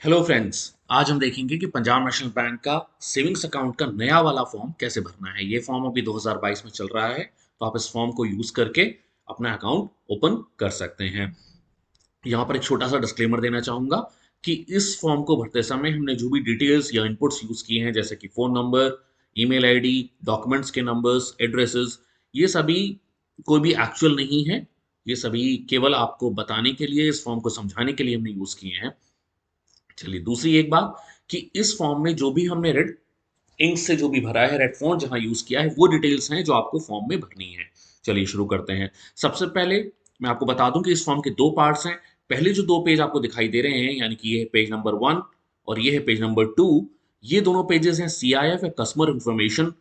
Hello friends. आज हम देखेंगे कि पंजाब नेशनल बैंक का सेविंग्स अकाउंट का नया वाला फॉर्म कैसे भरना है। ये फॉर्म अभी 2022 में चल रहा है, तो आप इस फॉर्म को यूज करके अपना अकाउंट ओपन कर सकते हैं। यहाँ पर एक छोटा सा डिस्क्लेमर देना चाहूंगा कि इस फॉर्म को भरते समय हमने जो भी डिटेल्स या इनपुट्स यूज किए हैं, जैसे कि phone number, email ID, documents के नंबर्स, एड्रेसेस, ये सभी कोई भी एक्चुअल नहीं है। ये सभी केवल आपको बताने के लिए, इस फॉर्म को समझाने के लिए हमने यूज किए हैं। चलिए, दूसरी एक बात कि इस फॉर्म में जो भी हमने रेड इंक से जो भी भरा है, रेड फॉन्ट जहां यूज किया है, वो डिटेल्स हैं जो आपको फॉर्म में भरनी है। चलिए शुरू करते हैं। सबसे पहले मैं आपको बता दूं कि इस फॉर्म के दो पार्ट्स हैं। पहले जो दो पेज आपको दिखाई दे रहे हैं, यानी कि ये है पेज नंबर 1 और ये है पेज नंबर 2। ये दोनों पेजेस हैं सीआईएफ या कस्टमर इंफॉर्मेशन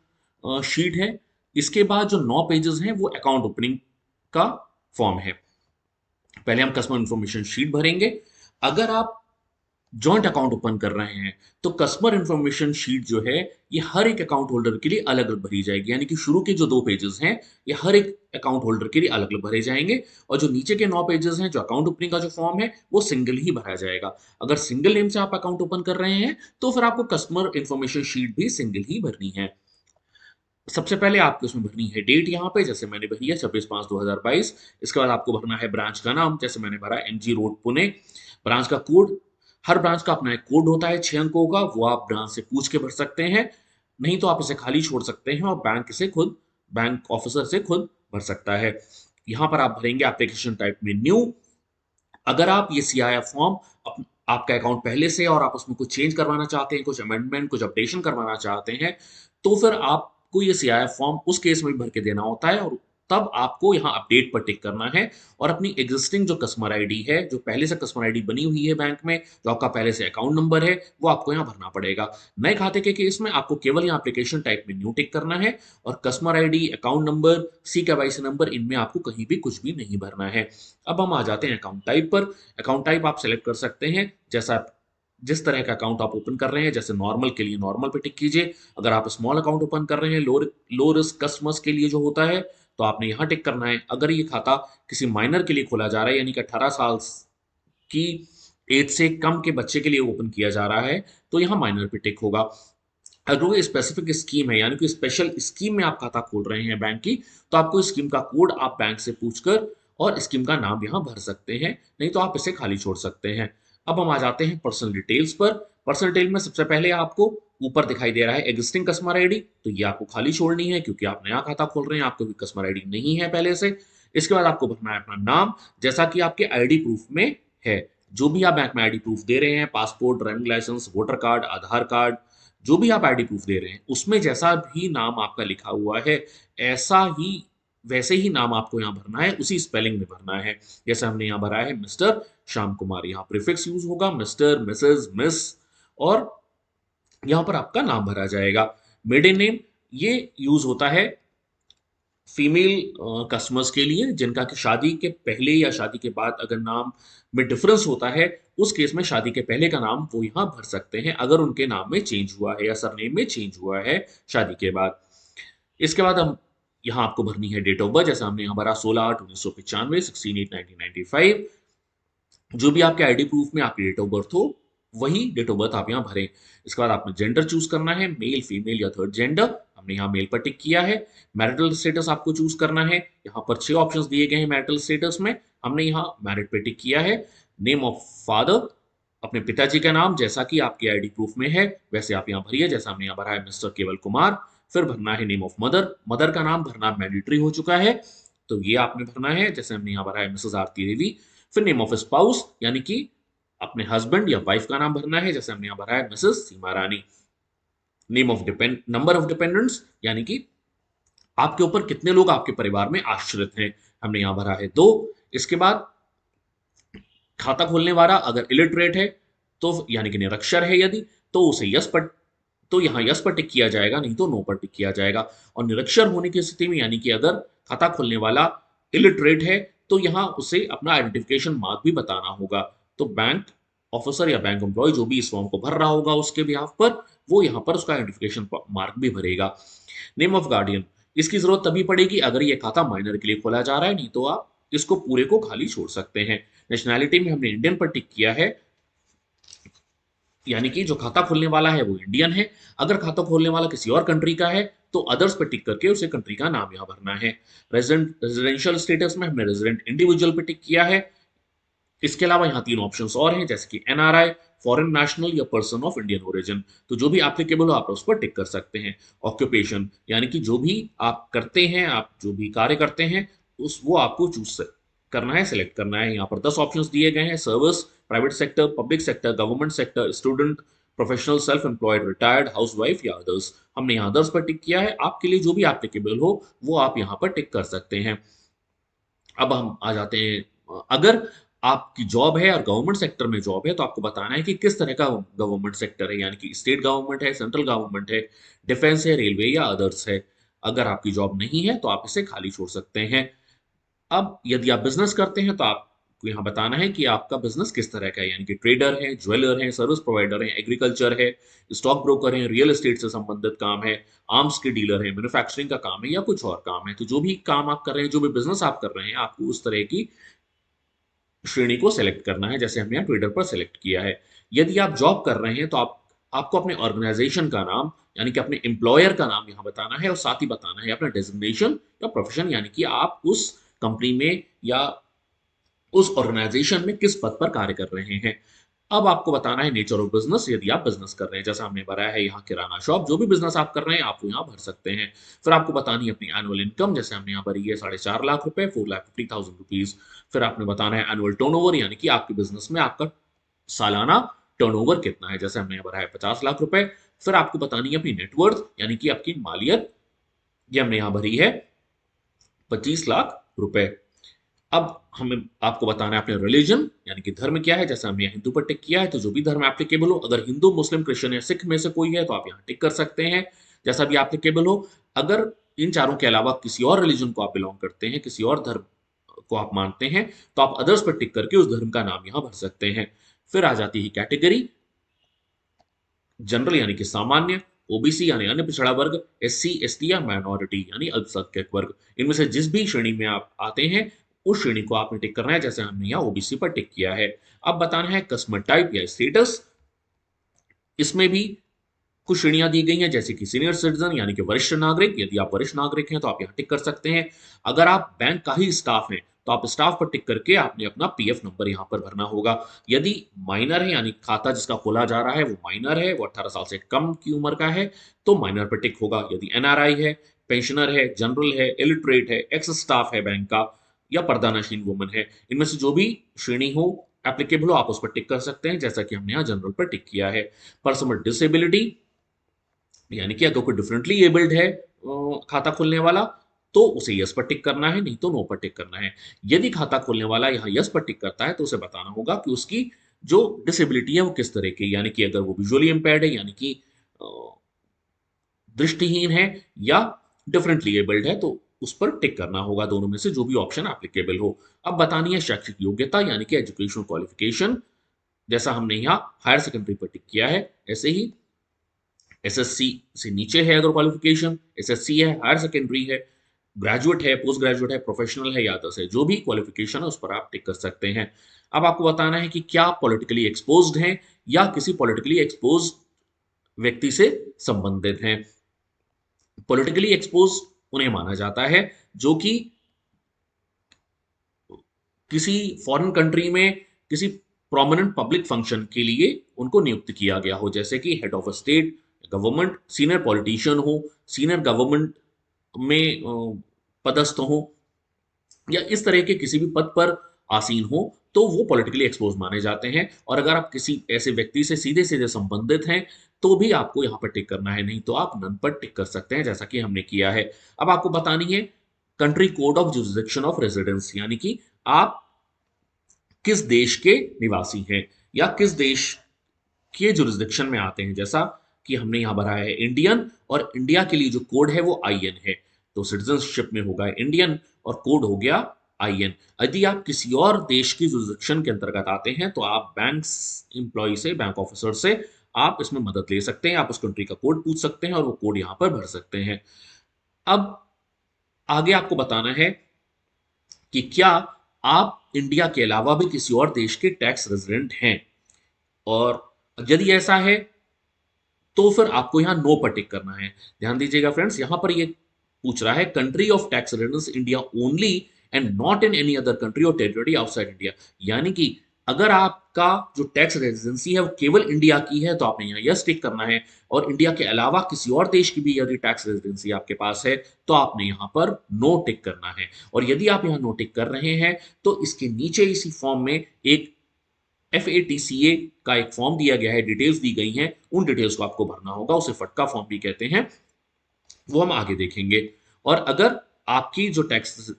शीट है। इसके बाद जो 9 पेजेस हैं वो अकाउंट ओपनिंग का फॉर्म है। पहले हम कस्टमर इंफॉर्मेशन शीट भरेंगे। अगर आप जॉइंट अकाउंट ओपन कर रहे हैं तो कस्टमर इंफॉर्मेशन शीट जो है, ये हर एक अकाउंट होल्डर के लिए अलग अलग भरी जाएगी। यानी कि शुरू के जो 2 पेजेस हैं, ये हर एक अकाउंट होल्डर के लिए अलग अलग भरे जाएंगे, और जो नीचे के 9 पेजेस हैं, जो अकाउंट ओपनिंग का जो फॉर्म है, वो सिंगल ही भरा जाएगा। अगर सिंगल नेम से आप अकाउंट ओपन कर रहे हैं तो फिर आपको कस्टमर इंफॉर्मेशन शीट भी सिंगल ही भरनी है। सबसे पहले आपको इसमें भरनी है डेट, यहाँ पे जैसे मैंने भरी है 26/5/2022। इसके बाद आपको भरना है ब्रांच का नाम, जैसे मैंने भरा MG रोड पुणे। ब्रांच का कोड, हर ब्रांच का अपना एक कोड होता है 6 अंकों का, वो आप ब्रांच से पूछ के भर सकते हैं। नहीं तो आप इसे खाली छोड़ सकते हैं और बैंक ऑफिसर से खुद भर सकता है। यहाँ पर आप भरेंगे एप्लीकेशन टाइप में न्यू। अगर आप ये सीआईएफ फॉर्म आपका अकाउंट पहले से और आप उसमें कुछ चेंज करवाना चाहते हैं, कुछ अमेंडमेंट, कुछ अपडेशन करवाना चाहते हैं, तो फिर आपको ये सीआईएफ फॉर्म उस केस में भी भर के देना होता है, और तब आपको यहाँ अपडेट पर टिक करना है। और अपनी एग्जिस्टिंग जो कस्टमर आईडी है, जो पहले से कस्टमर आईडी बनी हुई है बैंक में, जो आपका पहले से अकाउंट नंबर है, वो आपको यहाँ भरना पड़ेगा। नए खाते के केस में आपको केवल यहाँ एप्लीकेशन टाइप में न्यू टिक करना है, और कस्टमर आईडी, अकाउंट नंबर, सी केवाईसी नंबर, इनमें आपको कहीं भी कुछ भी नहीं भरना है। अब हम आ जाते हैं अकाउंट टाइप पर। अकाउंट टाइप आप सेलेक्ट कर सकते हैं, जैसा जिस तरह का अकाउंट आप ओपन कर रहे हैं। जैसे नॉर्मल के लिए नॉर्मल पे टिक कीजिए। अगर आप स्मॉल अकाउंट ओपन कर रहे हैं, लो रिस्क कस्टमर्स के लिए जो होता है, तो आपने यहाँ टिक करना है। अगर ये खाता किसी माइनर के लिए खोला जा रहा है, यानी कि 18 साल की एज से कम के बच्चे के लिए ओपन किया जा रहा है, तो यहाँ माइनर पे टिक होगा। अगर वो स्पेसिफिक स्कीम है, यानी कि स्पेशल स्कीम में आप खाता खोल रहे हैं बैंक की, तो आपको स्कीम का कोड आप बैंक से पूछकर और स्कीम का नाम यहाँ भर सकते हैं। नहीं तो आप इसे खाली छोड़ सकते हैं। अब हम आ जाते हैं पर्सनल डिटेल्स पर। पर्सनल डिटेल में सबसे पहले आपको ऊपर दिखाई दे रहा है एग्जिस्टिंग कस्टमर आईडी, तो ये आपको खाली छोड़नी है, क्योंकि आप नया खाता खोल रहे हैं, आपको भी कस्टमर आईडी नहीं है पहले से। इसके बाद आपको भरना है अपना नाम, जैसा कि आपके आईडी प्रूफ में है। जो भी आप बैंक में आईडी प्रूफ दे रहे हैं, passport, driving licence, voter card, Aadhaar card, जो भी आप आईडी प्रूफ दे रहे हैं, उसमें जैसा भी नाम आपका लिखा हुआ है, ऐसा ही वैसे ही नाम आपको यहाँ भरना है, उसी स्पेलिंग में भरना है। जैसे हमने यहाँ भरा है मिस्टर श्याम कुमार, यहाँ प्रीफिक्स यूज होगा मिस्टर, मिसेज, मिस, और यहाँ पर आपका नाम भरा जाएगा। मिडिल नेम ये यूज होता है फीमेल कस्टमर्स के लिए, जिनका कि शादी के पहले या शादी के बाद अगर नाम में डिफरेंस होता है, उस केस में शादी के पहले का नाम वो यहाँ भर सकते हैं, अगर उनके नाम में चेंज हुआ है या सरनेम में चेंज हुआ है शादी के बाद। इसके बाद हम यहाँ आपको भरनी है डेट ऑफ बर्थ, जैसा हमने यहाँ भरा 16/8/1995, 16/8/1995। जो भी आपके आईडी प्रूफ में आपकी डेट ऑफ बर्थ हो, वही डेट ऑफ बर्थ आप यहाँ भरें। इसके बाद आपने जेंडर चूज करना है, मेल, फीमेल या थर्ड जेंडर। हमने यहाँ मेल पर टिक किया है। मैरिटल स्टेटस आपको चूज करना है। यहाँ पर 6 ऑप्शंस दिए गए हैं मैरिटल स्टेटस में, हमने यहाँ मैरिड पे टिक किया है। नेम ऑफ फादर, अपने पिताजी का नाम जैसा कि आपके आईडी प्रूफ में है वैसे आप यहाँ भरिए। जैसा हमने यहाँ भरा है मिस्टर केवल कुमार। फिर भरना है नेम ऑफ मदर, मदर का नाम भरना मैंडेटरी हो चुका है, तो ये आपने भरना है। जैसे हमने यहाँ भरा है मिसेस आरती देवी। फिर नेम ऑफ स्पाउस, यानी कि अपने हस्बैंड या वाइफ का नाम भरना है। जैसे हमने यहाँ भरा है Mrs Seema Rani. Name of depend number of dependents, यानी कि आपके ऊपर कितने लोग आपके परिवार में आश्रित हैं, हमने यहाँ भरा है 2। इसके बाद खाता खोलने वाला अगर इलिटरेट है, तो यानी कि निरक्षर है यदि, तो उसे यस पर, तो यहाँ यस पर टिक किया जाएगा, नहीं तो नो पर टिक किया जाएगा। और निरक्षर होने की स्थिति में, यानी कि अगर खाता खोलने वाला इलिटरेट है, तो यहाँ उसे अपना आइडेंटिफिकेशन मार्क भी बताना होगा। तो बैंक ऑफिसर या बैंक एम्प्लॉय जो भी इस फॉर्म को भर रहा होगा उसके बिहाफ पर, वो यहाँ पर उसका आइडेंटिफिकेशन मार्क भी भरेगा। नेम ऑफ गार्डियन, इसकी जरूरत तभी पड़ेगी अगर ये खाता माइनर के लिए खोला जा रहा है, नहीं तो आप इसको पूरे को खाली छोड़ सकते हैं। नेशनैलिटी में हमने इंडियन पर टिक किया है। यानी कि जो खाता खोलने वाला है वो इंडियन है। अगर खाता खोलने वाला किसी और कंट्री का है तो अदर्स पे टिक करके उसे कंट्री का नाम यहाँ भरना है। रेजिडेंशियल स्टेटस में हमने रेजिडेंट इंडिविजुअल पे टिक किया है। इसके अलावा यहाँ 3 ऑप्शंस और हैं, जैसे कि एनआरआई, फॉरेन नेशनल या पर्सन ऑफ इंडियन ओरिजिन। तो जो भी एप्लीकेबल हो आप उस पर टिक कर सकते हैं। ऑक्यूपेशन यानी कि जो भी आप करते हैं, आप जो भी कार्य करते हैं, उस वो आपको चूज करना है, सिलेक्ट करना है। यहाँ पर 10 ऑप्शंस दिए गए हैं: service, private sector, public sector, government sector, student, professional, self employed, retired, housewife या अदर्स। हमने यहाँ अदर्स पर टिक किया है। आपके लिए जो भी एप्लीकेबल हो वो आप यहाँ पर टिक कर सकते हैं। अब हम आ जाते हैं, अगर आपकी जॉब है और गवर्नमेंट सेक्टर में जॉब है तो आपको बताना है कि किस तरह का गवर्नमेंट सेक्टर है, यानी कि स्टेट गवर्नमेंट है, सेंट्रल गवर्नमेंट है, डिफेंस है, रेलवे या अदर्स है। अगर आपकी जॉब नहीं है तो आप इसे खाली छोड़ सकते हैं। अब यदि आप बिजनेस करते हैं तो आपको यहाँ बताना है कि आपका बिजनेस किस तरह का है, यानी कि ट्रेडर है, ज्वेलर है, सर्विस प्रोवाइडर है, एग्रीकल्चर है, स्टॉक ब्रोकर है, रियल एस्टेट से संबंधित काम है, आर्म्स के डीलर है, मैन्युफैक्चरिंग का काम है या कुछ और काम है। तो जो भी काम आप कर रहे हैं, जो भी बिजनेस आप कर रहे हैं, आपको उस तरह की श्रेणी को सेलेक्ट करना है, जैसे हमने यहाँ ट्रेडर पर सेलेक्ट किया है। यदि आप जॉब कर रहे हैं तो आपको अपने ऑर्गेनाइजेशन का नाम, यानी कि अपने एम्प्लॉयर का नाम यहाँ बताना है, और साथ ही बताना है अपना डेजिग्नेशन या प्रोफेशन, यानी कि आप उस कंपनी में या उस ऑर्गेनाइजेशन में किस पद पर कार्य कर रहे हैं। अब आपको बताना है नेचर ऑफ बिजनेस, यदि आप बिजनेस कर रहे हैं, जैसा हमने भरा है यहाँ किराना शॉप। जो भी बिजनेस आप कर रहे हैं आप वो यहाँ भर सकते हैं। फिर आपको बतानी है अपनी एनुअल इनकम, जैसे हमने यहाँ भरी है 4.5 लाख रुपए, 4,50,000 रुपीज। फिर आपने बताना है एनुअल टर्नओवर, यानी कि आपके बिजनेस में आपका सालाना टर्नओवर कितना है, जैसे हमने यहाँ भरा है 50 लाख रुपए। फिर आपको बतानी है अपनी नेटवर्थ, यानी कि आपकी मालियत, ये हमने यहाँ भरी है 25 लाख रुपए। अब हमें आपको बताना है अपने रिलीजन, यानी कि धर्म क्या है, जैसे हमने हिंदू पर टिक किया है तो जो भी धर्म एप्लीकेबल हो, अगर हिंदू, मुस्लिम, क्रिश्चियन या सिख में से कोई है तो आप यहाँ टिक कर सकते हैं, जैसा भी एप्लीकेबल हो। अगर इन चारों के अलावा किसी और रिलीजन को आप बिलोंग करते हैं, किसी और धर्म को आप मानते हैं, तो आप अदर्स पर टिक करके उस धर्म का नाम यहाँ भर सकते हैं। फिर आ जाती है कैटेगरी, जनरल यानी कि सामान्य, ओबीसी यानी अन्य पिछड़ा वर्ग, एससी एसटी या माइनॉरिटी यानी अल्पसंख्यक वर्ग। इनमें से जिस भी श्रेणी में आप आते हैं उस श्रेणी को आपने टिक करना है, जैसे हमने यहाँ ओबीसी पर टिक किया है। अब बताना है कस्टमर टाइप या स्टेटस। इसमें भी कुछ श्रेणियां दी गई हैं, जैसे कि सीनियर सिटीजन यानी कि वरिष्ठ नागरिक। यदि आप वरिष्ठ नागरिक हैं तो आप यहाँ टिक कर सकते हैं। अगर आप बैंक का ही स्टाफ हैं तो आप स्टाफ पर टिक करके आपने अपना पीएफ नंबर यहाँ पर भरना होगा। यदि माइनर है, यानी खाता जिसका खोला जा रहा है वो माइनर है, वो 18 साल से कम की उम्र का है, तो माइनर पर टिक होगा। यदि एनआरआई है, पेंशनर है, जनरल है, इलिटरेट है, एक्स स्टाफ है बैंक का, या पर्दानशीन वुमन है, इनमें से जो भी श्रेणी हो एप्लीकेबल हो आप उस पर टिक कर सकते हैं, जैसा कि हमने यहाँ जनरल पर टिक किया है। पर्सन विद डिसेबिलिटी, यानी कि अगर कोई डिफरेंटली एबल्ड है खाता खोलने वाला, तो उसे यस पर टिक करना है, नहीं तो नो पर टिक करना है। यदि खाता खोलने वाला यहाँ यस पर टिक करता है तो उसे बताना होगा कि उसकी जो डिसेबिलिटी है वो किस तरह की, यानी कि अगर वो विजुअली इम्पेयर्ड है, यानी कि अ, दृष्टिहीन है, या डिफरेंटली एबल्ड है, तो उस पर टिक करना होगा, दोनों में से जो भी ऑप्शन एप्लीकेबल हो। अब बतानी है शैक्षिक योग्यता, यानी कि एजुकेशनल क्वालिफिकेशन। जैसा हमने यहाँ हायर सेकेंडरी पर टिक किया है, ऐसे ही एसएससी से नीचे है अगर क्वालिफिकेशन, एसएससी है, हायर सेकेंडरी है, ग्रेजुएट है, पोस्ट ग्रेजुएट है, प्रोफेशनल है या अदर्स है, जो भी क्वालिफिकेशन है उस पर आप टिक कर सकते हैं। अब आपको बताना है कि क्या पॉलिटिकली एक्सपोज्ड हैं या किसी पॉलिटिकली एक्सपोज व्यक्ति से संबंधित हैं। पॉलिटिकली एक्सपोज उन्हें माना जाता है जो कि किसी फॉरेन कंट्री में किसी प्रोमिनेंट पब्लिक फंक्शन के लिए उनको नियुक्त किया गया हो, जैसे कि head of state, government, senior politician हो, सीनियर गवर्नमेंट में पदस्थ हो, या इस तरह के किसी भी पद पर आसीन हो, तो वो पॉलिटिकली एक्सपोज माने जाते हैं। और अगर आप किसी ऐसे व्यक्ति से सीधे सीधे संबंधित हैं तो भी आपको यहाँ पर टिक करना है, नहीं तो आप नन पर टिक कर सकते हैं, जैसा कि हमने किया है। अब आपको बतानी है country code of jurisdiction of residence, यानी कि आप किस देश के निवासी हैं या किस देश के जुरिस्डिक्शन में आते हैं, जैसा कि हमने यहाँ भरा है इंडियन, और इंडिया के लिए जो कोड है वो आईएन है, तो सिटीजनशिप में होगा इंडियन और कोड हो गया आईएन। यदि आप किसी और देश की जुरिस्डिक्शन के अंतर्गत आते हैं तो आप बैंक एम्प्लॉय से, बैंक ऑफिसर से आप इसमें मदद ले सकते हैं, आप उस कंट्री का कोड पूछ सकते हैं और वो कोड यहाँ पर भर सकते हैं। अब आगे आपको बताना है कि क्या आप इंडिया के अलावा भी किसी और देश के टैक्स रेजिडेंट हैं, और यदि ऐसा है तो फिर आपको यहाँ नो पर टिक करना है। ध्यान दीजिएगा फ्रेंड्स, यहाँ पर ये पूछ रहा है country of tax residence India only and not in any other country और टेरिटरी आउटसाइड इंडिया। यानी कि अगर आपका जो टैक्स रेजिडेंसी है वो केवल इंडिया की है तो आपने यहाँ यस टिक करना है, और इंडिया के अलावा किसी और देश की भी यदि टैक्स रेजिडेंसी आपके पास है तो आपने यहाँ पर नो टिक करना है। और यदि आप यहाँ नो टिक कर रहे हैं तो इसके नीचे इसी फॉर्म में एक FATCA का एक फॉर्म दिया गया है, डिटेल्स दी गई हैं, उन डिटेल्स को आपको भरना होगा, उसे फटका फॉर्म भी कहते हैं, वो हम आगे देखेंगे। और अगर आपकी जो टैक्स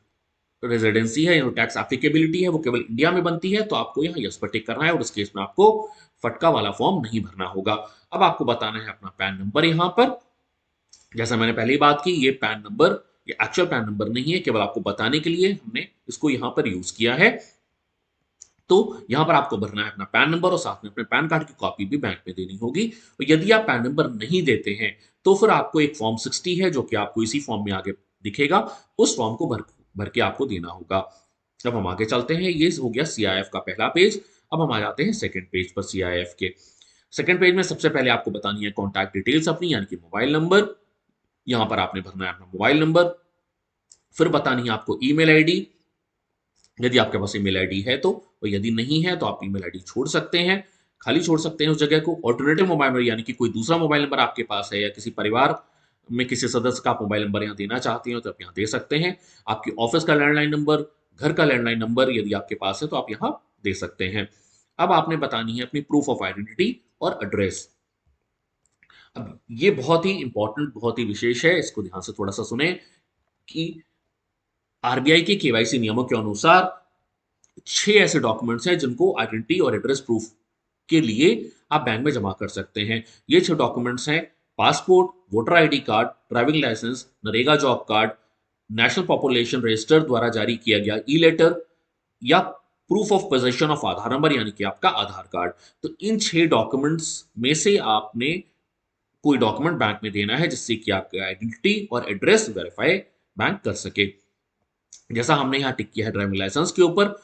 रेजिडेंसी है, जो टैक्स एप्लीकेबिलिटी है वो केवल इंडिया में बनती है तो आपको यहाँ यस पर टिक करना है, और इस केस में आपको फटका वाला फॉर्म नहीं भरना होगा। अब आपको बताना है अपना पैन नंबर। यहाँ पर जैसा मैंने पहले ही बात की, ये पैन नंबर, ये एक्चुअल पैन नंबर नहीं है, केवल आपको बताने के लिए हमने इसको यहाँ पर यूज किया है। तो यहाँ पर आपको भरना है अपना पैन नंबर और साथ में अपने पैन कार्ड की कॉपी भी बैंक में देनी होगी। और यदि आप पैन नंबर नहीं देते हैं तो फिर आपको एक फॉर्म 60 है जो कि आपको इसी फॉर्म में आगे दिखेगा, उस फॉर्म को भर भर के आपको देना होगा। अब हम आगे चलते हैं, ये हो गया CIF का पहला पेज। अब हम आ जाते हैं सेकंड पेज पर CIF के। सेकंड पेज में सबसे पहले आपको बतानी है कॉन्टैक्ट डिटेल्स अपनी, यानी कि मोबाइल नंबर। यहाँ पर आपने भरना है अपना मोबाइल नंबर। फिर बतानी है आपको ईमेल आईडी, यदि आपके पास ईमेल आईडी है तो, और यदि नहीं है तो आप ईमेल आईडी छोड़ सकते हैं, खाली छोड़ सकते हैं उस जगह को। ऑल्टरनेटिव मोबाइल नंबर, यानी कि कोई दूसरा मोबाइल नंबर आपके पास है या किसी परिवार में किसी सदस्य का आप मोबाइल नंबर यहाँ देना चाहते हो तो आप यहाँ दे सकते हैं। आपकी ऑफिस का लैंडलाइन नंबर, घर का लैंडलाइन नंबर यदि आपके पास है तो आप यहाँ दे सकते हैं। अब आपने बतानी है अपनी प्रूफ ऑफ आइडेंटिटी और एड्रेस। अब ये बहुत ही इंपॉर्टेंट, बहुत ही विशेष है, इसको ध्यान से थोड़ा सा सुने कि आरबीआई के केवाईसी नियमों के अनुसार 6 ऐसे डॉक्यूमेंट्स हैं जिनको आइडेंटिटी और एड्रेस प्रूफ के लिए आप बैंक में जमा कर सकते हैं। ये 6 डॉक्यूमेंट्स हैं: passport, voter ID card, driving licence, NREGA job card, national population register द्वारा जारी किया गया ई लेटर, या proof of possession of Aadhaar number, यानी कि आपका आधार कार्ड। तो इन 6 डॉक्यूमेंट्स में से आपने कोई डॉक्यूमेंट बैंक में देना है जिससे कि आपका आइडेंटिटी और एड्रेस वेरीफाई बैंक कर सके। जैसा हमने यहाँ टिक किया है ड्राइविंग लाइसेंस के ऊपर।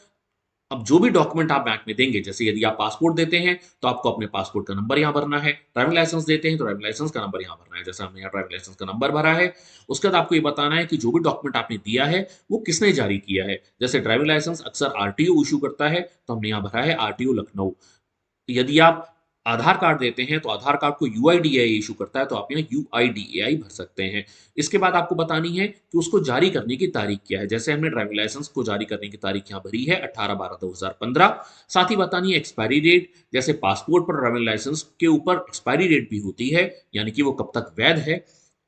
अब जो भी डॉक्यूमेंट आप बैंक में देंगे, जैसे यदि आप पासपोर्ट देते हैं तो आपको अपने पासपोर्ट का नंबर यहाँ भरना है, ड्राइविंग लाइसेंस देते हैं तो ड्राइविंग लाइसेंस का नंबर यहाँ भरना है, जैसे हमने यहाँ ड्राइविंग लाइसेंस का नंबर भरा है। उसके बाद आपको ये बताना है कि जो भी डॉक्यूमेंट आपने दिया है वो किसने जारी किया है। जैसे ड्राइविंग लाइसेंस अक्सर आरटीओ इशू करता है तो हमने यहाँ भरा है आरटीओ लखनऊ। यदि आप आधार कार्ड देते हैं तो आधार कार्ड को यूआईडीएआई इशू करता है तो आप यहाँ यूआईडीएआई भर सकते हैं। इसके बाद आपको बतानी है कि उसको जारी करने की तारीख क्या है। जैसे हमने ड्राइविंग लाइसेंस को जारी करने की तारीख यहाँ भरी है 18/12/2015। साथ ही बतानी है एक्सपायरी डेट, जैसे पासपोर्ट पर ड्राइविंग लाइसेंस के ऊपर एक्सपायरी डेट भी होती है, यानी कि वो कब तक वैध है,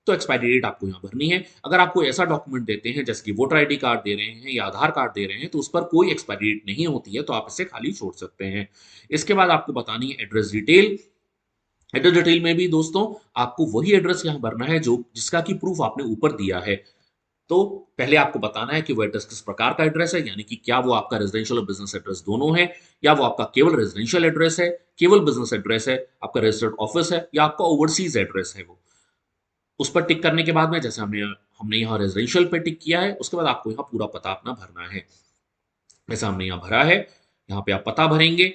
तो एक्सपायरी डेट आपको यहाँ भरनी है। अगर आपको ऐसा डॉक्यूमेंट देते हैं जैसे कि वोटर आईडी कार्ड दे रहे हैं या आधार कार्ड दे रहे हैं तो उस पर कोई एक्सपायरी डेट नहीं होती है तो आप इसे खाली छोड़ सकते हैं। इसके बाद आपको बतानी है एड्रेस डिटेल। एड्रेस डिटेल में भी दोस्तों आपको वही एड्रेस यहाँ भरना है जो जिसका की प्रूफ आपने ऊपर दिया है। तो पहले आपको बताना है कि वो एड्रेस किस प्रकार का एड्रेस है, यानी कि क्या वो आपका रेजिडेंशियल और बिजनेस एड्रेस दोनों है, या वो आपका केवल रेजिडेंशियल एड्रेस है, केवल बिजनेस एड्रेस है, आपका रजिस्टर्ड ऑफिस है, या आपका ओवरसीज एड्रेस है। वो उस पर टिक करने के बाद में, जैसे हमने हमने यहाँ रेजिडेंशियल पे टिक किया है, उसके बाद आपको यहाँ पूरा पता अपना भरना है। जैसा हमने यहाँ भरा है, यहाँ पे आप पता भरेंगे।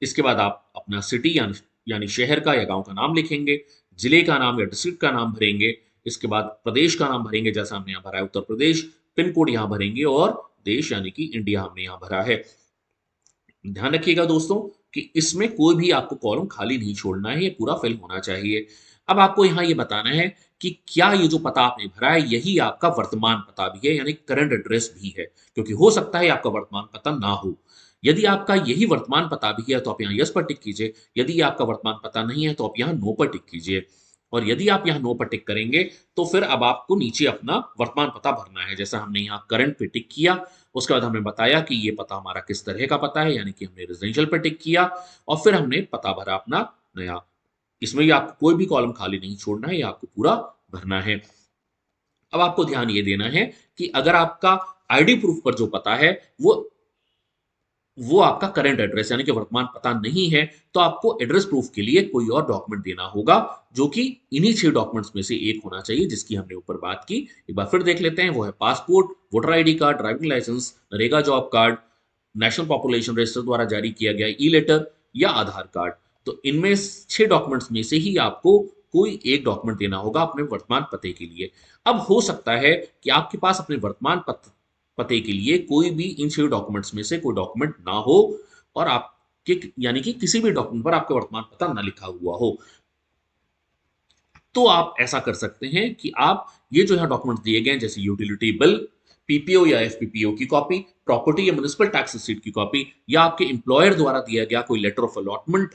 इसके बाद आप अपना सिटी यानी शहर का या गांव का नाम लिखेंगे, जिले का नाम या डिस्ट्रिक्ट का नाम भरेंगे। इसके बाद प्रदेश का नाम भरेंगे, जैसा हमने यहाँ भरा है उत्तर प्रदेश। पिन कोड यहाँ भरेंगे और देश यानी कि इंडिया हमने यहाँ भरा है। ध्यान रखिएगा दोस्तों कि इसमें कोई भी आपको कॉलम खाली नहीं छोड़ना है, ये पूरा फिल होना चाहिए। अब आपको यहाँ ये बताना है कि क्या ये जो पता आपने भरा है यही आपका वर्तमान पता भी है, यानी करंट एड्रेस भी है, क्योंकि हो सकता है आपका वर्तमान पता ना हो। यदि आपका यही वर्तमान पता भी है तो आप यहाँ यस पर टिक कीजिए, यदि आपका वर्तमान पता नहीं है तो आप यहाँ नो पर टिक कीजिए। और यदि आप यहाँ नो पर टिक करेंगे तो फिर अब आपको नीचे अपना वर्तमान पता भरना है। जैसा हमने यहाँ करंट पे टिक किया, उसके बाद हमने बताया कि ये पता हमारा किस तरह का पता है, यानी कि हमने रेजिडेंशियल पे टिक किया और फिर हमने पता भरा अपना नया। इसमें भी आपको कोई भी कॉलम खाली नहीं छोड़ना है, ये आपको पूरा भरना है। अब आपको ध्यान ये देना है कि अगर आपका आईडी प्रूफ पर जो पता है वो आपका करंट एड्रेस यानी कि वर्तमान पता नहीं है तो आपको एड्रेस प्रूफ के लिए कोई और डॉक्यूमेंट देना होगा, जो कि इन्हीं 6 डॉक्यूमेंट्स में से एक होना चाहिए जिसकी हमने ऊपर बात की। एक बार फिर देख लेते हैं, वो है passport, voter ID card, driving licence, NREGA job card, national population register द्वारा जारी किया गया ई लेटर या आधार कार्ड। तो इनमें 6 डॉक्यूमेंट्स में से ही आपको कोई एक डॉक्यूमेंट देना होगा अपने वर्तमान पते के लिए। अब हो सकता है कि आपके पास अपने वर्तमान पते के लिए कोई भी इन 6 डॉक्यूमेंट्स में से कोई डॉक्यूमेंट ना हो और आपके यानी कि किसी भी डॉक्यूमेंट पर आपका वर्तमान पता ना लिखा हुआ हो। तो आप ऐसा कर सकते हैं कि आप ये जो यहाँ डॉक्यूमेंट दिए गए हैं जैसे यूटिलिटी बिल, पीपीओ या एफपीपीओ की कॉपी, प्रॉपर्टी या म्युनिसिपल टैक्स रिसीट की कॉपी, या आपके एम्प्लॉयर द्वारा दिया गया कोई लेटर ऑफ अलॉटमेंट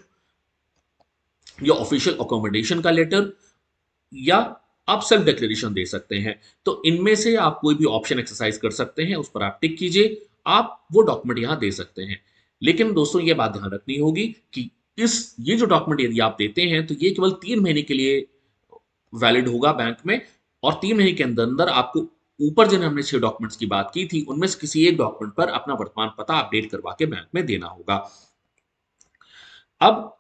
या ऑफिशियल अकोमोडेशन का लेटर, या आप सेल्फ डिक्लेरेशन दे सकते हैं। तो इनमें से आप कोई भी ऑप्शन एक्सरसाइज कर सकते हैं, उस पर आप टिक कीजिए, आप वो डॉक्यूमेंट यहां दे सकते हैं। लेकिन दोस्तों ये बात ध्यान रखनी होगी कि ये जो डॉक्यूमेंट यदि आप देते हैं तो ये केवल 3 महीने के लिए वैलिड होगा बैंक में, और 3 महीने के अंदर अंदर आपको ऊपर जिन हमने 6 डॉक्यूमेंट्स की बात की थी उनमें से किसी एक डॉक्यूमेंट पर अपना वर्तमान पता अपडेट करवा के बैंक में देना होगा। अब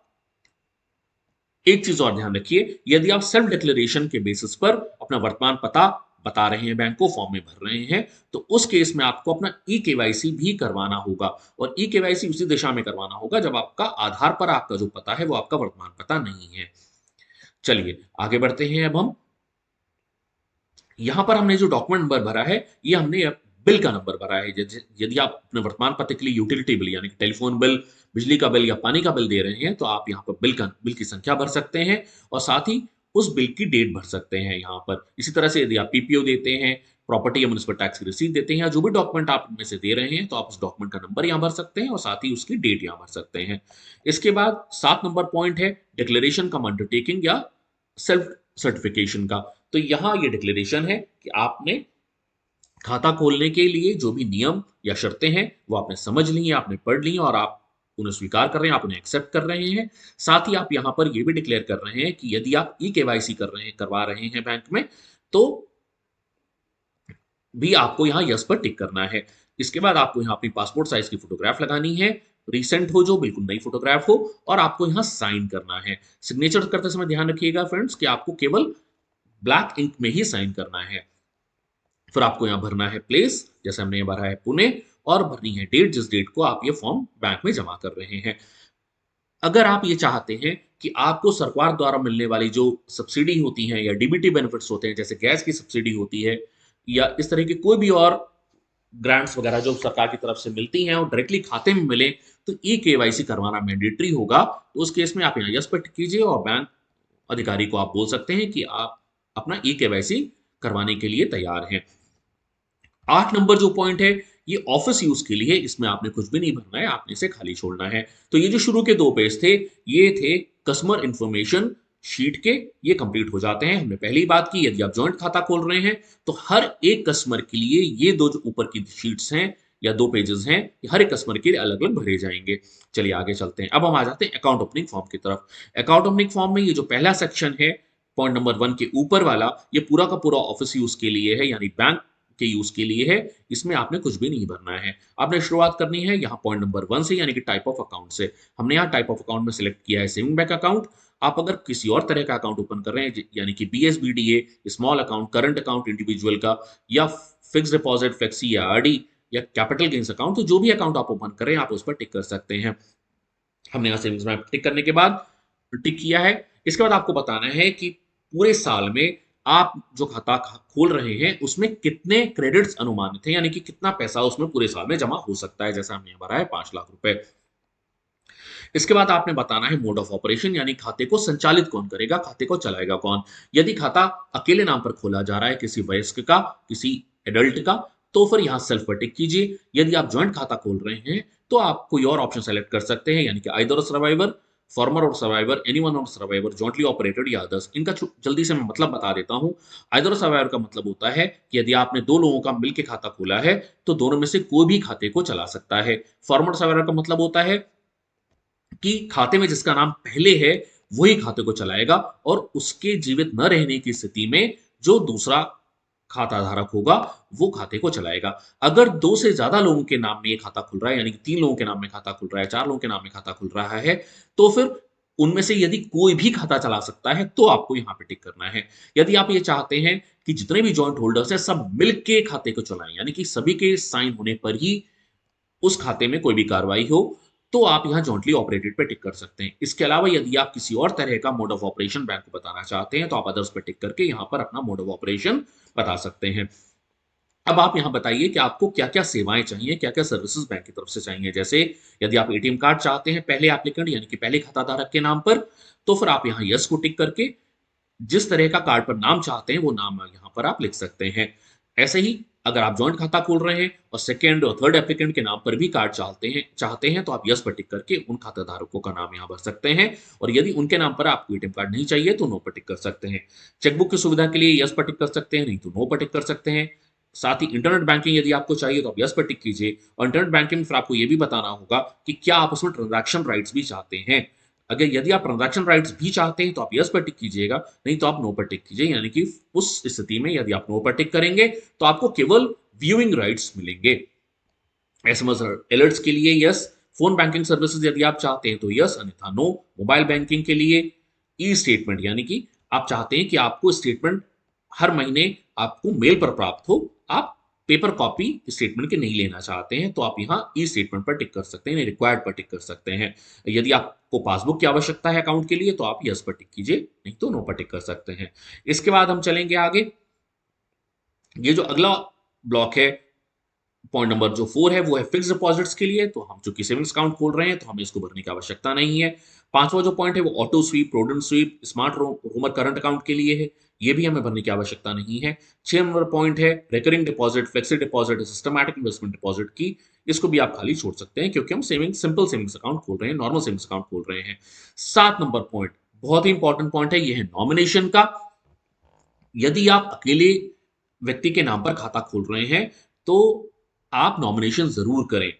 एक चीज और ध्यान रखिए, यदि आप सेल्फ डिक्लेरेशन के बेसिस पर अपना वर्तमान पता बता रहे हैं, बैंक को फॉर्म में भर रहे हैं, तो उस केस में आपको अपना ई केवाईसी भी करवाना होगा। और ई केवाईसी उसी दिशा में करवाना होगा जब आपका आधार पर आपका जो पता है वो आपका वर्तमान पता नहीं है। चलिए आगे बढ़ते हैं। अब हम यहां पर हमने जो डॉक्यूमेंट नंबर भरा है ये हमने बिल का नंबर भरा है। यदि आप अपने वर्तमान पते के लिए यूटिलिटी बिल यानी कि टेलीफोन बिल, बिजली का बिल या पानी का बिल दे रहे हैं तो आप यहाँ पर बिल की संख्या भर सकते हैं और साथ ही उस बिल की डेट भर सकते हैं यहाँ पर। इसी तरह से यदि आप पीपीओ देते हैं, प्रॉपर्टी या म्युनिसिपल टैक्स की रसीद देते हैं, या जो भी डॉक्यूमेंट आप इनमें से दे रहे हैं तो आप उस डॉक्यूमेंट का नंबर यहाँ भर सकते हैं और साथ ही उसकी डेट यहाँ भर सकते हैं। इसके बाद 7 नंबर पॉइंट है डिक्लेरेशन कम अंडरटेकिंग या सेल्फ सर्टिफिकेशन का। तो यहां ये डिक्लेरेशन है कि आपने खाता खोलने के लिए जो भी नियम या शर्तें हैं वो आपने समझ ली हैं, आपने पढ़ ली हैं और आप उन्हें स्वीकार कर रहे हैं, आप उन्हें एक्सेप्ट कर रहे हैं। साथ ही आप यहां पर ये भी डिक्लेयर कर रहे हैं कि यदि आप ई केवाईसी करवा रहे हैं बैंक में तो भी आपको यहाँ यस पर टिक करना है। इसके बाद आपको यहाँ अपनी पासपोर्ट साइज की फोटोग्राफ लगानी है, रिसेंट हो, जो बिल्कुल नई फोटोग्राफ हो, और आपको यहाँ साइन करना है। सिग्नेचर करते समय ध्यान रखिएगा फ्रेंड्स कि आपको केवल ब्लैक इंक में ही साइन करना है। फिर आपको यहाँ भरना है प्लेस, जैसे हमने भरा है पुणे, और भरनी है डेट, जिस डेट को आप ये फॉर्म बैंक में जमा कर रहे हैं। अगर आप ये चाहते हैं कि आपको सरकार द्वारा मिलने वाली जो सब्सिडी होती है या डीबीटी बेनिफिट्स होते हैं, जैसे गैस की सब्सिडी होती है या इस तरह की कोई भी और ग्रांट्स वगैरह जो सरकार की तरफ से मिलती हैं और डायरेक्टली खाते में मिले, तो ई केवाईसी करवाना मैंडेटरी होगा। तो उस केस में आप यहाँ यस पर टिक कीजिए और बैंक अधिकारी को आप बोल सकते हैं कि आप अपना ई केवाईसी करवाने के लिए तैयार हैं। 8 नंबर जो पॉइंट है ये ऑफिस यूज के लिए, इसमें आपने कुछ भी नहीं भरना है, आपने इसे खाली छोड़ना है। तो ये जो शुरू के 2 पेज थे ये थे कस्टमर इंफॉर्मेशन शीट के, ये कंप्लीट हो जाते हैं। हमने पहली बात की यदि आप जॉइंट खाता खोल रहे हैं तो हर एक कस्टमर के लिए ये दो जो ऊपर की शीट्स हैं या 2 पेजेस हैं, हर एक कस्टमर के लिए अलग अलग भरे जाएंगे। चलिए आगे चलते हैं। अब हम आ जाते हैं अकाउंट ओपनिंग फॉर्म की तरफ। अकाउंट ओपनिंग फॉर्म में ये जो पहला सेक्शन है पॉइंट नंबर 1 के ऊपर वाला, ये पूरा का पूरा ऑफिस यूज के लिए है, यानी बैंक के यूज के लिए है। इसमें आपने कुछ भी नहीं भरना है। आपने शुरुआत करनी है यहाँ पॉइंट नंबर 1 से, यानी कि टाइप ऑफ अकाउंट से। हमने यहाँ टाइप ऑफ अकाउंट में सिलेक्ट किया है सेविंग बैंक अकाउंट। आप अगर किसी और तरह का अकाउंट ओपन कर रहे हैं यानी कि BSBDA, small account, current account individual का, या फिक्स डिपॉजिट, फ्लेक्सी या आरडी, या कैपिटल गेन्स अकाउंट, तो जो भी अकाउंट आप ओपन कर रहे हैं आप उस पर टिक कर सकते हैं। हमने यहाँ सेविंग्स में टिक करने के बाद टिक किया है। इसके बाद आपको बताना है कि पूरे साल में आप जो खाता खोल रहे हैं उसमें कितने क्रेडिट्स अनुमानित हैं, यानी कि कितना पैसा उसमें पूरे साल में जमा हो सकता है। जैसा हमने भरा है 5 लाख रुपए। इसके बाद आपने बताना है मोड ऑफ ऑपरेशन, यानी खाते को संचालित कौन करेगा, खाते को चलाएगा कौन। यदि खाता अकेले नाम पर खोला जा रहा है, किसी वयस्क का, किसी एडल्ट का, तो फिर यहां सेल्फ पर टिक कीजिए। यदि आप ज्वाइंट खाता खोल रहे हैं तो आप कोई और ऑप्शन सेलेक्ट कर सकते हैं, यानी कि आइदर सर्वाइवर, फॉर्मर और सर्वाइवर, एनीवन और सर्वाइवर, जॉइंटली ऑपरेटेड या अदर्स। इनका जल्दी से मैं मतलब बता देता हूं। आइदर सर्वाइवर का मतलब होता है कि यदि आपने 2 लोगों का मिलकर खाता खोला है तो दोनों में से कोई भी खाते को चला सकता है। फॉर्मर सर्वाइवर का मतलब होता है कि खाते में जिसका नाम पहले है वही खाते को चलाएगा और उसके जीवित न रहने की स्थिति में जो दूसरा खाता धारक होगा वो खाते को चलाएगा। अगर 2 से ज्यादा लोगों के नाम में ये खाता खुल रहा है, यानी कि 3 लोगों के नाम में खाता खुल रहा है, 4 लोगों के नाम में खाता खुल रहा है, तो फिर उनमें से यदि कोई भी खाता चला सकता है तो आपको यहां पे टिक करना है। यदि आप ये चाहते हैं कि जितने भी जॉइंट होल्डर्स हैं सब मिलके खाते को चलाएं, यानी कि सभी के साइन होने पर ही उस खाते में कोई भी कार्रवाई हो, तो आप यहाँ जॉइंटली ऑपरेटेड पे टिक कर सकते हैं। इसके अलावा यदि आप किसी और तरह का मोड ऑफ ऑपरेशन बैंक को बताना चाहते हैं तो आप अदर्स पे टिक करके यहाँ पर अपना मोड ऑफ ऑपरेशन बता सकते हैं। अब आप यहाँ बताइए कि आपको क्या-क्या सेवाएँ चाहिए, क्या-क्या सर्विसेज़ बैंक की तरफ से चाहिए। जैसे यदि आप एटीएम कार्ड चाहते हैं पहले एप्लीकेंट यानी कि पहले खाताधारक के नाम पर, तो फिर आप यहाँ येस को टिक करके जिस तरह का कार्ड पर नाम चाहते हैं, वो नाम यहाँ पर आप लिख सकते हैं। ऐसे ही अगर आप जॉइंट खाता खोल रहे हैं और सेकंड और थर्ड एप्लीकेंट के नाम पर भी कार्ड चाहते हैं तो आप यस पर टिक करके उन खाताधारकों का नाम यहाँ भर सकते हैं। और यदि उनके नाम पर आपको एटीएम कार्ड नहीं चाहिए तो नो पर टिक कर सकते हैं। चेकबुक की सुविधा के लिए यस पर टिक कर सकते हैं, नहीं तो नो पर टिक कर सकते हैं। साथ ही इंटरनेट बैंकिंग यदि आपको चाहिए तो आप यस पर टिक कीजिए। और इंटरनेट बैंकिंग में फिर आपको ये भी बताना होगा कि क्या आप उसमें ट्रांजैक्शन राइट्स भी चाहते हैं। अगर यदि आप ट्रांजैक्शन राइट्स भी चाहते हैं तो आप यस पर टिक कीजिएगा, नहीं तो आप नो पर टिक कीजिए। यानी कि उस स्थिति में यदि आप नो पर टिक करेंगे तो आपको केवल व्यूइंग राइट्स मिलेंगे। एसएमएस अलर्ट्स के लिए यस, फोन बैंकिंग सर्विसेज यदि आप चाहते हैं तो यस, अन्यथा नो। मोबाइल बैंकिंग के लिए ई स्टेटमेंट यानी कि आप चाहते हैं कि आपको स्टेटमेंट हर महीने आपको मेल पर प्राप्त हो, आप पेपर कॉपी स्टेटमेंट के नहीं लेना चाहते हैं तो आप यहाँ ई स्टेटमेंट पर टिक कर सकते हैं, रिक्वायर्ड पर टिक कर सकते हैं। यदि आपको पासबुक की आवश्यकता है अकाउंट के लिए तो आप यस पर टिक कीजिए, नहीं तो नो पर टिक कर सकते हैं। इसके बाद हम चलेंगे आगे। ये जो अगला ब्लॉक है, पॉइंट नंबर जो 4 है वो है फिक्स डिपॉजिट्स के लिए। तो हम चूंकि सेविंग्स अकाउंट खोल रहे हैं तो हमें इसको भरने की आवश्यकता नहीं है। पांचवा जो पॉइंट है वो auto sweep, prudent sweep, smart roamer current account के लिए है, ये भी हमें भरने की आवश्यकता नहीं है। 6 नंबर पॉइंट है recurring deposit, flexi deposit, systematic investment deposit की, इसको भी आप खाली छोड़ सकते हैं क्योंकि हम सिंपल सेविंग्स अकाउंट खोल रहे हैं, नॉर्मल सेविंग्स अकाउंट खोल रहे हैं। 7 नंबर पॉइंट बहुत ही इंपॉर्टेंट पॉइंट है, ये है नॉमिनेशन का। यदि आप अकेले व्यक्ति के नाम पर खाता खोल रहे हैं तो आप नॉमिनेशन जरूर करें।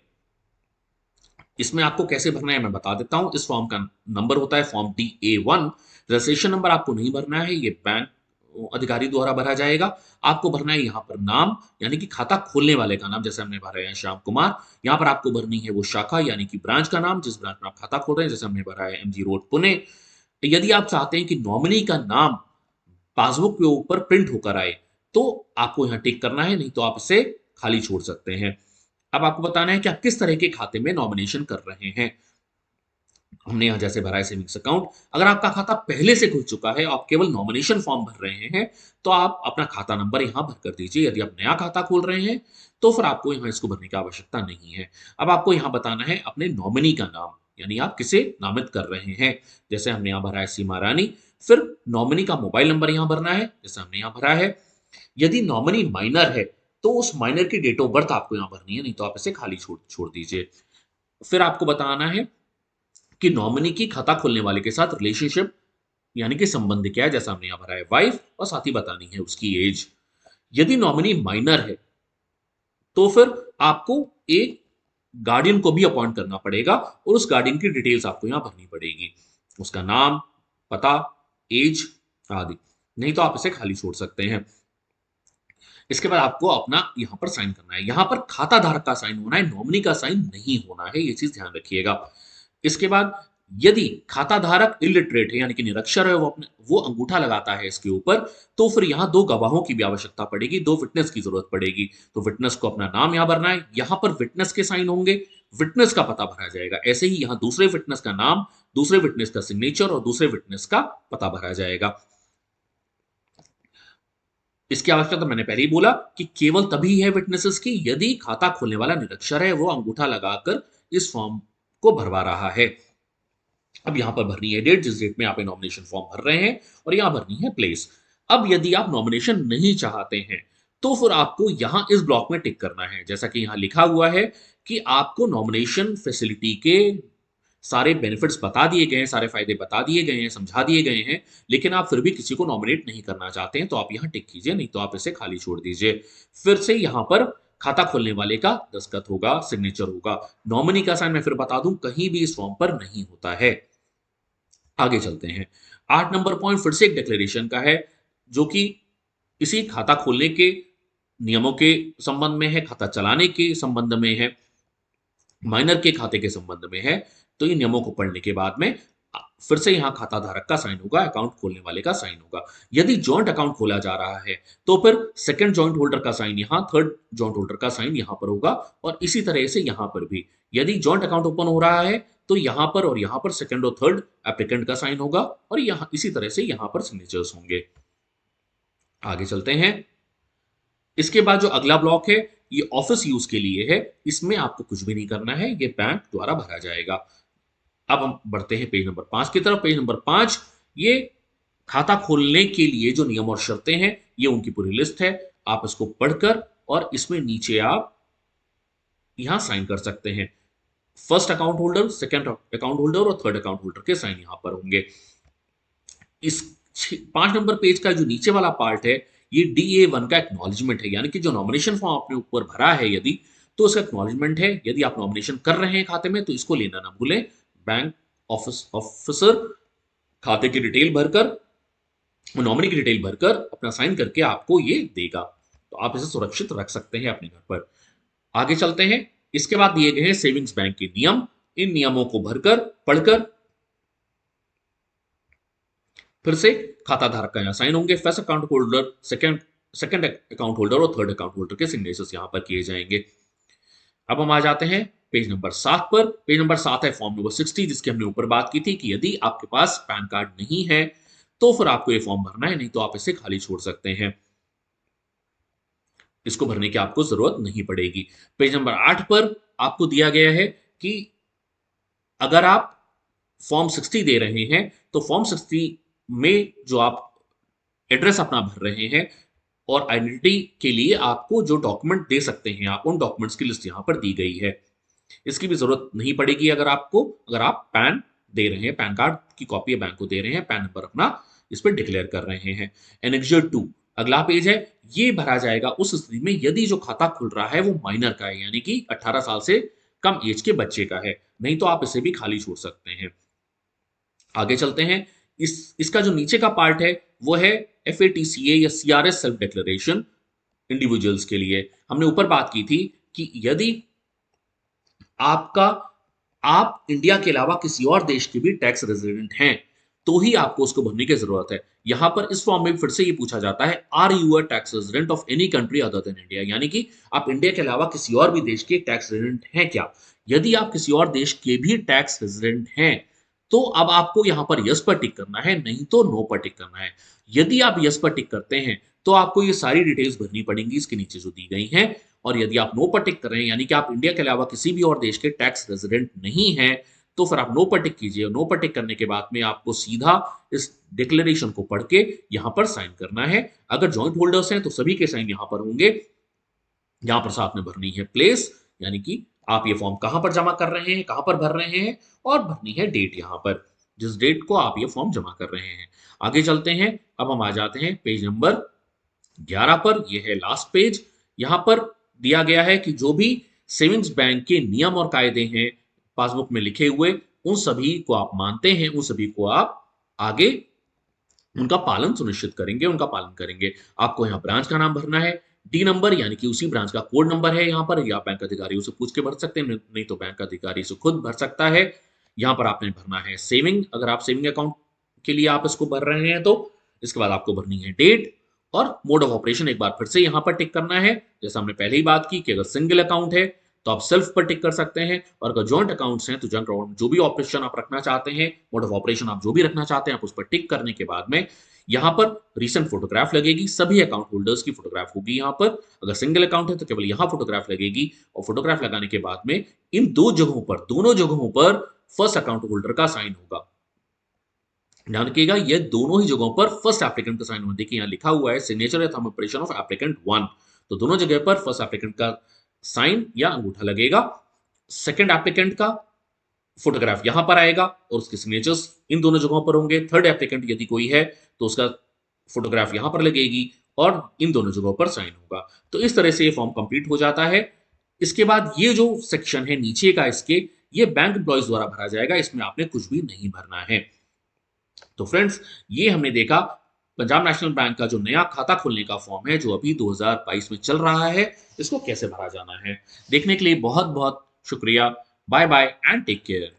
इसमें आपको कैसे भरना है मैं बता देता हूं। इस फॉर्म का नंबर होता है फॉर्म TA1। रजिस्ट्रेशन नंबर आपको नहीं भरना है, ये बैंक अधिकारी द्वारा भरा जाएगा। आपको भरना है यहाँ पर नाम यानी कि खाता खोलने वाले का नाम, जैसे हमने भरा है श्याम कुमार। यहाँ पर आपको भरनी है वो शाखा यानी कि ब्रांच का नाम, जिस ब्रांच में आप खाता खोल रहे हैं, जैसे हमने भरा है MG रोड पुणे। यदि आप चाहते हैं कि नॉमिनी का नाम पासबुक के ऊपर प्रिंट होकर आए तो आपको यहाँ टिक करना है, नहीं तो आप इसे खाली छोड़ सकते हैं। अब आपको बताना है कि आप किस तरह के खाते में नॉमिनेशन कर रहे हैं। हमने यहाँ जैसे भरा है सेविंग्स अकाउंट। अगर आपका खाता पहले से खुल चुका है, आप केवल नॉमिनेशन फॉर्म भर रहे हैं, तो आप अपना खाता नंबर यहाँ भर कर दीजिए। यदि आप नया खाता खोल रहे हैं तो फिर आपको यहाँ इसको भरने की आवश्यकता नहीं है। अब आपको यहाँ बताना है अपने नॉमिनी का नाम, यानी आप किसे नामित कर रहे हैं। जैसे हमने यहाँ भरा है सीमा रानी। फिर नॉमिनी का मोबाइल नंबर यहाँ भरना है, जैसे हमने यहाँ भरा है। यदि नॉमिनी माइनर है तो उस माइनर की डेट ऑफ बर्थ आपको यहाँ भरनी है, नहीं तो आप इसे खाली छोड़ छोड़ दीजिए। फिर आपको बताना है कि नॉमिनी की खाता खोलने वाले के साथ रिलेशनशिप यानी कि संबंध क्या है, जैसा हमने यहाँ भरा है वाइफ, और साथ ही बतानी है उसकी एज। यदि नॉमिनी माइनर है तो फिर आपको एक गार्डियन को भी अपॉइंट करना पड़ेगा और उस गार्डियन की डिटेल्स आपको यहाँ भरनी पड़ेगी, उसका नाम, पता, एज आदि, नहीं तो आप इसे खाली छोड़ सकते हैं। इसके बाद आपको अपना यहाँ पर साइन करना है। यहाँ पर खाता धारक का साइन होना है, नॉमिनी का साइन नहीं होना है, ये चीज ध्यान रखिएगा। इसके बाद यदि खाता धारक इलिटरेट है यानी कि निरक्षर है, वो अंगूठा लगाता है इसके ऊपर, तो फिर यहाँ दो गवाहों की भी आवश्यकता पड़ेगी, दो विटनेस की जरूरत पड़ेगी। तो विटनेस को अपना नाम यहाँ भरना है, यहाँ पर विटनेस के साइन होंगे, विटनेस का पता भरा जाएगा। ऐसे ही यहाँ दूसरे विटनेस का नाम, दूसरे विटनेस का सिग्नेचर और दूसरे विटनेस का पता भरा जाएगा। इसकी आवश्यकता मैंने पहले ही बोला कि केवल तभी है विटनेसेस की यदि खाता खोलने वाला निरक्षर है, वो अंगूठा लगाकर इस फॉर्म को भरवा रहा है। अब यहां पर भरनी है डेट, जिस डेट में आप नॉमिनेशन फॉर्म भर रहे हैं, और यहां भरनी है प्लेस। अब यदि आप नॉमिनेशन नहीं चाहते हैं तो फिर आपको यहां इस ब्लॉक में टिक करना है, जैसा कि यहां लिखा हुआ है कि आपको नॉमिनेशन फैसिलिटी के सारे बेनिफिट्स बता दिए गए हैं, सारे फायदे बता दिए गए हैं, समझा दिए गए हैं, लेकिन आप फिर भी किसी को नॉमिनेट नहीं करना चाहते हैं तो आप यहाँ टिक कीजिए, नहीं तो आप इसे खाली छोड़ दीजिए। फिर से यहाँ पर खाता खोलने वाले का दस्तखत होगा, सिग्नेचर होगा। नॉमिनी का साइन मैं फिर बता दूं कहीं भी इस फॉर्म पर नहीं होता है। आगे चलते हैं। 8 नंबर पॉइंट फिर से एक डिक्लेरेशन का है, जो कि इसी खाता खोलने के नियमों के संबंध में है, खाता चलाने के संबंध में है, माइनर के खाते के संबंध में है। तो इन नियमों को पढ़ने के बाद में फिर से यहाँ खाता धारक का साइन होगा, अकाउंट खोलने वाले का साइन होगा। यदि जॉइंट अकाउंट खोला जा रहा है तो फिर सेकंड जॉइंट होल्डर का साइन यहाँ, थर्ड जॉइंट होल्डर का साइन यहाँ पर होगा, और इसी तरह से यहाँ पर भी यदि जॉइंट अकाउंट ओपन हो रहा है तो यहाँ पर और यहाँ पर सेकंड और थर्ड एप्लीकेंट का साइन होगा, और यहाँ इसी तरह से यहाँ पर सिग्नेचर्स होंगे। आगे चलते हैं। इसके बाद जो अगला ब्लॉक है ये ऑफिस यूज के लिए है, इसमें आपको कुछ भी नहीं करना है, ये बैंक द्वारा भरा जाएगा। अब हम बढ़ते हैं पेज नंबर 5 की तरफ। पेज नंबर 5 ये खाता खोलने के लिए जो नियम और शर्तें हैं ये उनकी पूरी लिस्ट है, आप इसको पढ़कर और इसमें नीचे आप यहां साइन कर सकते हैं। First account holder, second account holder और थर्ड अकाउंट होल्डर के साइन यहां पर होंगे। इस 5 नंबर पेज का जो नीचे वाला पार्ट है ये DA1 का एक्नॉलेजमेंट है, यानी कि जो नॉमिनेशन फॉर्म आपने ऊपर भरा है यदि, तो उसका एक्नॉलेजमेंट है। यदि आप नॉमिनेशन कर रहे हैं खाते में तो इसको लेना ना भूलें। बैंक ऑफिसर खाते की डिटेल भरकर, नॉमिनी की डिटेल भरकर अपना साइन करके आपको ये देगा, तो आप इसे सुरक्षित रख सकते हैं अपने घर पर। आगे चलते हैं। इसके बाद दिए गए हैं सेविंग्स बैंक के नियम। इन नियमों को भरकर पढ़कर फिर से खाता धारक का यहाँ साइन होंगे। First account holder, second account holder और थर्ड अकाउंट होल्डर के सिग्नेचर्स यहां पर किए जाएंगे। अब हम आ जाते हैं पेज नंबर 7 पर। पेज नंबर 7 है फॉर्म नंबर 60, जिसकी हमने ऊपर बात की थी कि यदि आपके पास पैन कार्ड नहीं है तो फिर आपको ये फॉर्म भरना है, नहीं तो आप इसे खाली छोड़ सकते हैं, इसको भरने की आपको जरूरत नहीं पड़ेगी। पेज नंबर 8 पर आपको दिया गया है कि अगर आप फॉर्म 60 दे रहे हैं तो फॉर्म 60 में जो आप एड्रेस अपना भर रहे हैं और आइडेंटिटी के लिए आपको जो डॉक्यूमेंट दे सकते हैं आप, उन डॉक्यूमेंट्स की लिस्ट यहां पर दी गई है। इसकी भी जरूरत नहीं पड़ेगी अगर आप पैन दे रहे हैं, पैन कार्ड की कॉपी बैंक को दे रहे हैं, पैन नंबर अपना इस पर डिक्लेयर कर रहे हैं। एनेक्जर 2 अगला पेज है, ये भरा जाएगा उस स्थिति में यदि जो खाता खुल रहा है वो माइनर का है, यानी कि 18 साल से कम एज के बच्चे का है, नहीं तो आप इसे भी खाली छोड़ सकते हैं। आगे चलते हैं। इसका जो नीचे का पार्ट है वो है FATCA या CRS सेल्फ डिक्लेरेशन इंडिविजुअल्स के लिए। हमने ऊपर बात की थी कि यदि आपका आप इंडिया के अलावा किसी और देश के भी टैक्स रेजिडेंट हैं तो ही आपको उसको भरने की जरूरत है। यहां पर इस फॉर्म में फिर से ये पूछा जाता है, are you a tax resident of any country other than India, यानी कि आप इंडिया के अलावा किसी और भी देश के टैक्स रेजिडेंट हैं क्या। यदि आप किसी और देश के भी टैक्स रेजिडेंट हैं तो अब आपको यहां पर यस पर टिक करना है, नहीं तो नो पर टिक करना है। यदि आप यस पर टिक करते हैं तो आपको ये सारी डिटेल्स भरनी पड़ेंगी इसके नीचे जो दी गई हैं, और यदि आप नो पर टिक कर रहे हैं यानी कि आप इंडिया के अलावा किसी भी और देश के टैक्स रेजिडेंट नहीं हैं तो फिर आप नो पर टिक कीजिए। नो पर टिक करने के बाद में आपको सीधा इस डिक्लेरेशन को पढ़ के यहां पर साइन करना है। अगर जॉइंट होल्डर्स हैं तो सभी के साइन यहां पर होंगे। यहां पर साथ में भरनी है प्लेस, यानी कि आप ये फॉर्म कहां पर जमा कर रहे हैं, कहां पर भर रहे हैं, और भरनी है डेट यहां पर, जिस डेट को आप ये फॉर्म जमा कर रहे हैं। आगे चलते हैं। अब हम आ जाते हैं पेज नंबर 11 पर। यह है लास्ट पेज। यहां पर दिया गया है कि जो भी सेविंग्स बैंक के नियम और कायदे हैं पासबुक में लिखे हुए, उन सभी को आप मानते हैं, उन सभी को आप आगे उनका पालन सुनिश्चित करेंगे, उनका पालन करेंगे। आपको यहाँ ब्रांच का नाम भरना है, डी नंबर यानी कि उसी ब्रांच का कोड नंबर है यहाँ पर, या बैंक अधिकारियों से पूछ के भर सकते हैं, नहीं तो बैंक अधिकारी से खुद भर सकता है। यहाँ पर आपने भरना है सेविंग, अगर आप सेविंग अकाउंट के लिए आप इसको भर रहे हैं तो। इसके बाद आपको भरनी है डेट, और मोड ऑफ ऑपरेशन एक बार फिर से यहाँ पर टिक करना है। जैसे हमने पहले ही बात की कि अगर सिंगल अकाउंट है तो आप सेल्फ पर टिक कर सकते हैं, और अगर जॉइंट अकाउंट्स हैं तो जॉइंट अकाउंट जो भी ऑपरेशन आप रखना चाहते हैं, मोड ऑफ ऑपरेशन आप जो भी रखना चाहते हैं, आप उस पर टिक करने के बाद में यहाँ पर रीसेंट फोटोग्राफ लगेगी, सभी अकाउंट होल्डर्स की फोटोग्राफ होगी यहाँ पर। अगर सिंगल अकाउंट है तो केवल यहाँ फोटोग्राफ लगेगी, और फोटोग्राफ लगाने के बाद में इन दो जगहों पर, दोनों जगहों पर फर्स्ट अकाउंट होल्डर का साइन होगा। ध्यान रखिएगा, ये दोनों ही जगहों पर फर्स्ट एप्लीकेंट का साइन होगा। देखिए यहाँ लिखा हुआ है signature at thumb impression of applicant 1, तो दोनों जगह पर फर्स्ट एप्लीकेंट का साइन या अंगूठा लगेगा। सेकंड एप्लीकेंट का फोटोग्राफ यहां पर आएगा और उसके सिग्नेचर्स इन दोनों जगहों पर होंगे। थर्ड एप्लीकेंट यदि कोई है तो उसका फोटोग्राफ यहां पर लगेगी और इन दोनों जगहों पर साइन होगा। तो इस तरह से ये फॉर्म कंप्लीट हो जाता है। इसके बाद ये जो सेक्शन है नीचे का इसके, ये बैंक एम्प्लॉयज द्वारा भरा जाएगा, इसमें आपने कुछ भी नहीं भरना है। तो फ्रेंड्स, ये हमने देखा पंजाब नेशनल बैंक का जो नया खाता खोलने का फॉर्म है जो अभी 2022 में चल रहा है, इसको कैसे भरा जाना है। देखने के लिए बहुत बहुत शुक्रिया। Bye bye and take care.